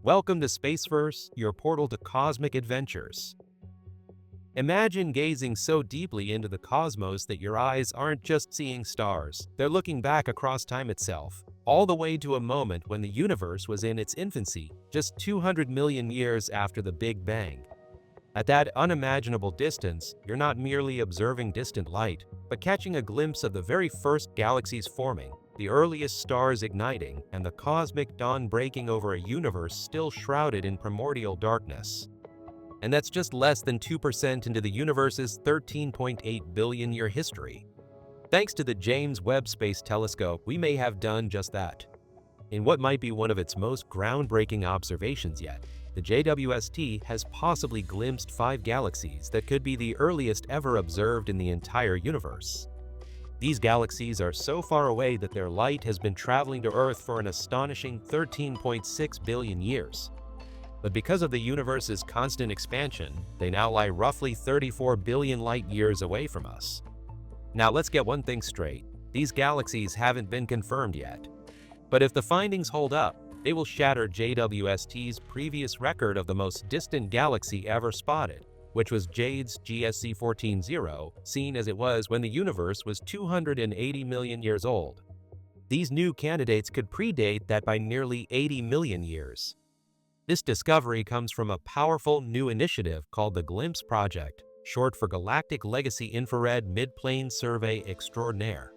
Welcome to SpaceVerse, your portal to cosmic adventures. Imagine gazing so deeply into the cosmos that your eyes aren't just seeing stars, they're looking back across time itself, all the way to a moment when the universe was in its infancy, just 200 million years after the Big Bang. At that unimaginable distance, you're not merely observing distant light, but catching a glimpse of the very first galaxies forming, the earliest stars igniting, and the cosmic dawn breaking over a universe still shrouded in primordial darkness. And that's just less than 2% into the universe's 13.8 billion year history. Thanks to the James Webb Space Telescope, we may have done just that. In what might be one of its most groundbreaking observations yet, the JWST has possibly glimpsed 5 galaxies that could be the earliest ever observed in the entire universe. These galaxies are so far away that their light has been traveling to Earth for an astonishing 13.6 billion years. But because of the universe's constant expansion, they now lie roughly 34 billion light years away from us. Now let's get one thing straight, these galaxies haven't been confirmed yet. But if the findings hold up, they will shatter JWST's previous record of the most distant galaxy ever spotted, which was JADE's GSC 14-0, seen as it was when the universe was 280 million years old. These new candidates could predate that by nearly 80 million years. This discovery comes from a powerful new initiative called the GLIMPSE Project, short for Galactic Legacy Infrared Mid-Plane Survey Extraordinaire.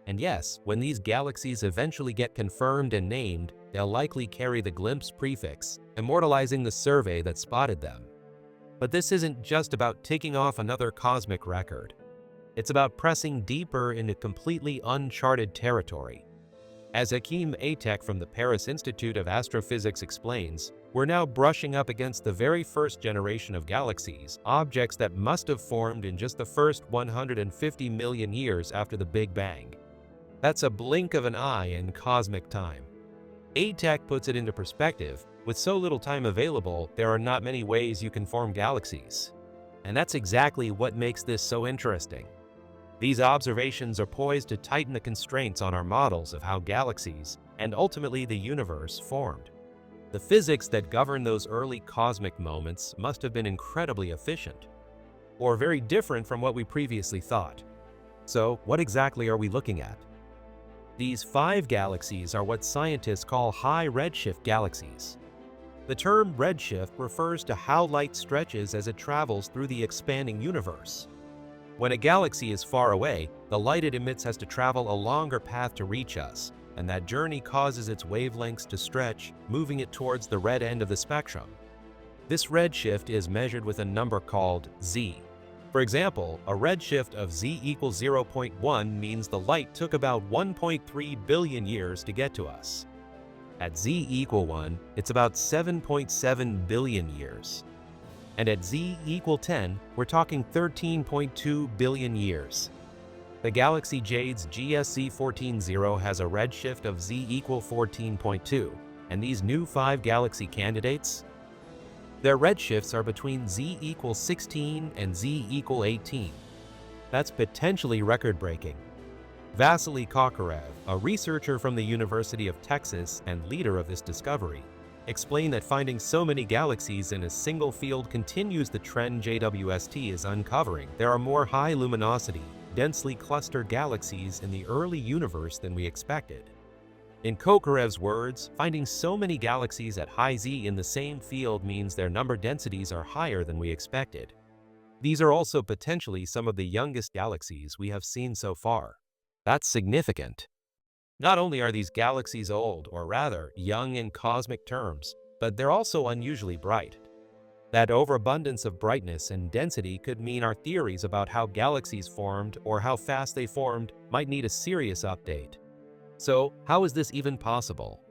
And yes, when these galaxies eventually get confirmed and named, they'll likely carry the GLIMPSE prefix, immortalizing the survey that spotted them. But this isn't just about ticking off another cosmic record. It's about pressing deeper into completely uncharted territory. As Hakim Atek from the Paris Institute of Astrophysics explains, we're now brushing up against the very first generation of galaxies, objects that must have formed in just the first 150 million years after the Big Bang. That's a blink of an eye in cosmic time. Atek puts it into perspective. With so little time available, there are not many ways you can form galaxies. And that's exactly what makes this so interesting. These observations are poised to tighten the constraints on our models of how galaxies, and ultimately the universe, formed. The physics that govern those early cosmic moments must have been incredibly efficient, or very different from what we previously thought. So, what exactly are we looking at? These 5 galaxies are what scientists call high redshift galaxies. The term redshift refers to how light stretches as it travels through the expanding universe. When a galaxy is far away, the light it emits has to travel a longer path to reach us, and that journey causes its wavelengths to stretch, moving it towards the red end of the spectrum. This redshift is measured with a number called Z. For example, a redshift of Z equals 0.1 means the light took about 1.3 billion years to get to us. At Z equal 1, it's about 7.7 billion years. And at Z equal 10, we're talking 13.2 billion years. The galaxy JADE's GSC 14-0 has a redshift of Z equal 14.2, and these new 5 galaxy candidates? Their redshifts are between Z equals 16 and Z equal 18. That's potentially record-breaking. Vasily Kokorev, a researcher from the University of Texas and leader of this discovery, explained that finding so many galaxies in a single field continues the trend JWST is uncovering. There are more high-luminosity, densely clustered galaxies in the early universe than we expected. In Kokorev's words, finding so many galaxies at high Z in the same field means their number densities are higher than we expected. These are also potentially some of the youngest galaxies we have seen so far. That's significant. Not only are these galaxies old, or rather, young in cosmic terms, but they're also unusually bright. That overabundance of brightness and density could mean our theories about how galaxies formed or how fast they formed might need a serious update. So, how is this even possible?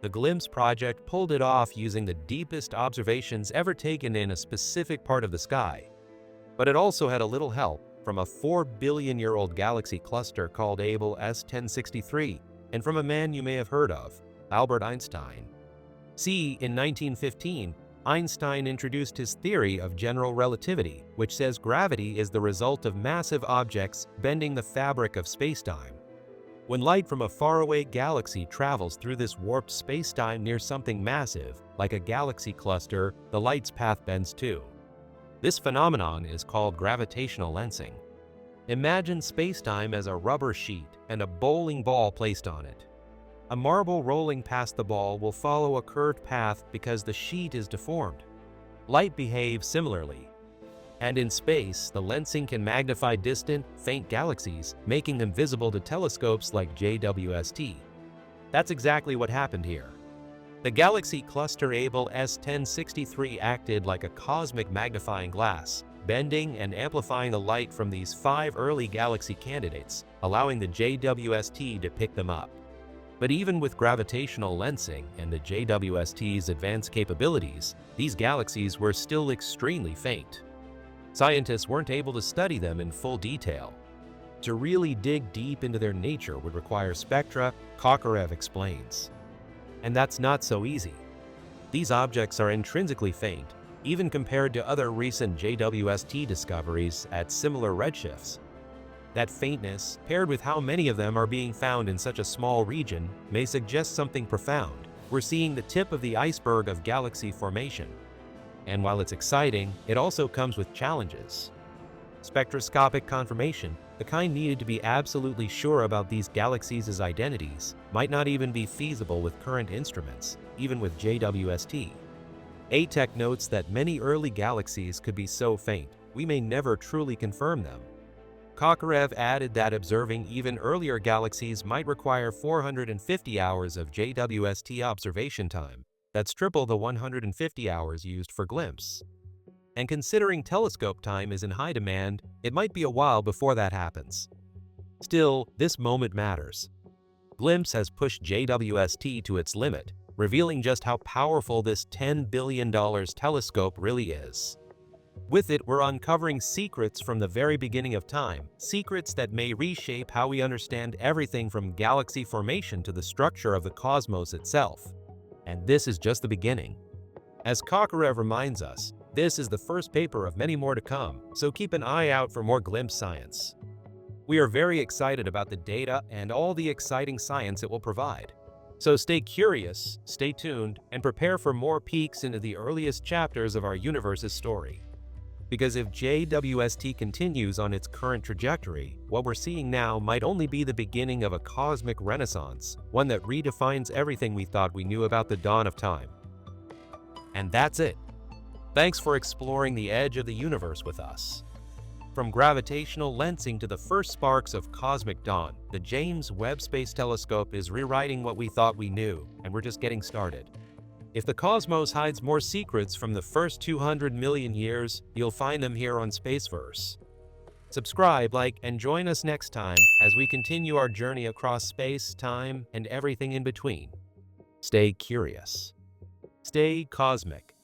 The GLIMPSE project pulled it off using the deepest observations ever taken in a specific part of the sky. But it also had a little help from a 4 billion-year-old galaxy cluster called Abell S1063, and from a man you may have heard of, Albert Einstein. See, in 1915, Einstein introduced his theory of general relativity, which says gravity is the result of massive objects bending the fabric of spacetime. When light from a faraway galaxy travels through this warped spacetime near something massive, like a galaxy cluster, the light's path bends too. This phenomenon is called gravitational lensing. Imagine spacetime as a rubber sheet and a bowling ball placed on it. A marble rolling past the ball will follow a curved path because the sheet is deformed. Light behaves similarly. And in space, the lensing can magnify distant, faint galaxies, making them visible to telescopes like JWST. That's exactly what happened here. The galaxy cluster Able S1063 acted like a cosmic magnifying glass, bending and amplifying the light from these 5 early galaxy candidates, allowing the JWST to pick them up. But even with gravitational lensing and the JWST's advanced capabilities, these galaxies were still extremely faint. Scientists weren't able to study them in full detail. To really dig deep into their nature would require spectra, Kokorev explains. And that's not so easy. These objects are intrinsically faint, even compared to other recent JWST discoveries at similar redshifts. That faintness, paired with how many of them are being found in such a small region, may suggest something profound. We're seeing the tip of the iceberg of galaxy formation. And while it's exciting, it also comes with challenges. Spectroscopic confirmation, the kind needed to be absolutely sure about these galaxies' identities, might not even be feasible with current instruments, even with JWST. ATEC notes that many early galaxies could be so faint, we may never truly confirm them. Kokorev added that observing even earlier galaxies might require 450 hours of JWST observation time. That's triple the 150 hours used for GLIMPS. And considering telescope time is in high demand, it might be a while before that happens. Still, this moment matters. GLIMPS has pushed JWST to its limit, revealing just how powerful this $10 billion telescope really is. With it, we're uncovering secrets from the very beginning of time, secrets that may reshape how we understand everything from galaxy formation to the structure of the cosmos itself. And this is just the beginning. As Kokorev reminds us, this is the first paper of many more to come, so keep an eye out for more glimpse science. We are very excited about the data and all the exciting science it will provide. So stay curious, stay tuned, and prepare for more peeks into the earliest chapters of our universe's story. Because if JWST continues on its current trajectory, what we're seeing now might only be the beginning of a cosmic renaissance, one that redefines everything we thought we knew about the dawn of time. And that's it. Thanks for exploring the edge of the universe with us. From gravitational lensing to the first sparks of cosmic dawn, the James Webb Space Telescope is rewriting what we thought we knew, and we're just getting started. If the cosmos hides more secrets from the first 200 million years, you'll find them here on SpaceVerse. Subscribe, like, and join us next time as we continue our journey across space, time, and everything in between. Stay curious. Stay cosmic.